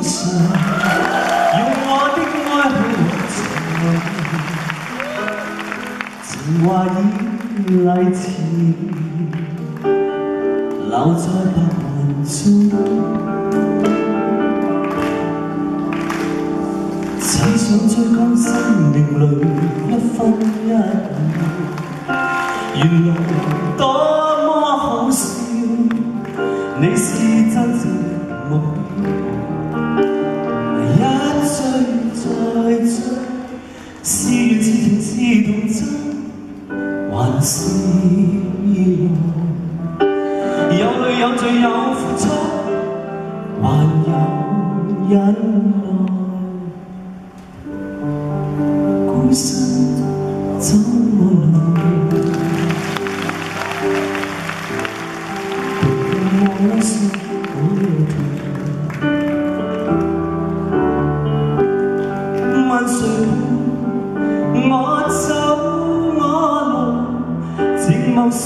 上，用我的愛去情話已嚟遲，留在白雲中。只想追趕生命裏一分一秒，原來多麼好笑，你是真正目標。一追再追，是緣是情是童真，還是意外？有淚有罪有付出，還有忍耐。孤身怎麼來？獨我心我痛。問誰伴我走我路？靜默時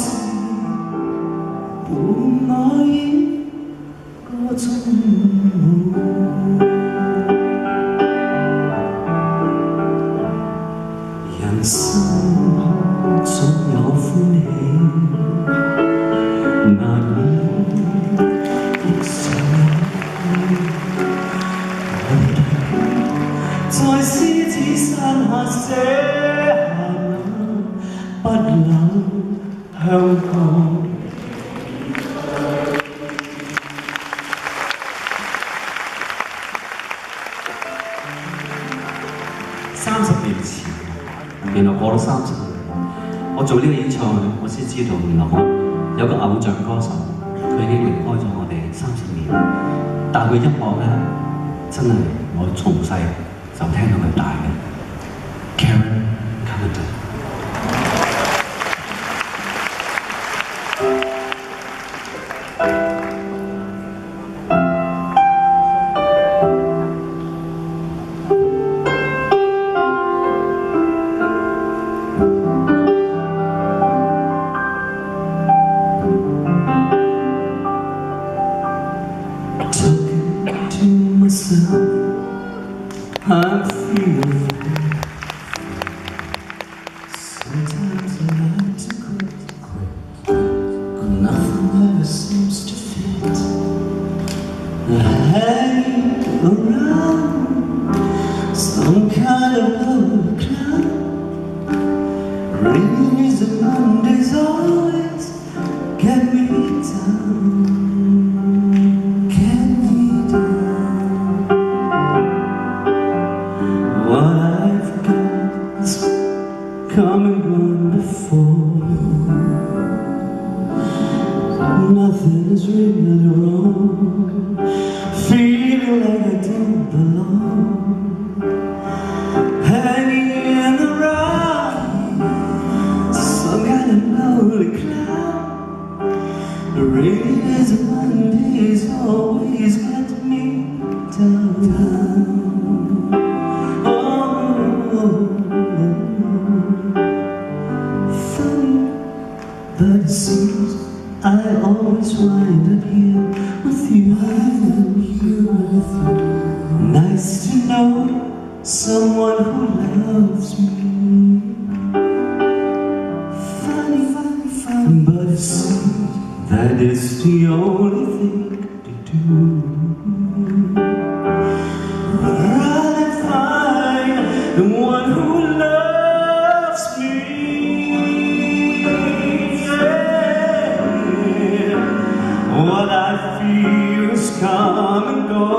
伴我演歌中舞。人生總有歡喜，難免亦常有在獅子山下寫下不朽香港。30年前。原來過咗30年，我做呢個演唱會，我先知道原來我有個偶像歌手，佢已經離開咗我哋30年，但係佢音樂咧，真係我從細就聽到佢大嘅 Karen Carpenter。I'm feeling sometimes I like to quit. Nothing ever seems to fit. Hanging around some kind of low cloud. Rains and Mondays always get me down. Come and gone before. Nothing is really wrong. Feeling like I don't belong. Hanging around some kind of lonely cloud. The rainy days and Mondays always get me down. But it seems I always wind up here with you. Nice to know someone who loves me. Funny, but it seems that it's the only thing to do. Rather find the one who loves me. What I feel is come and go.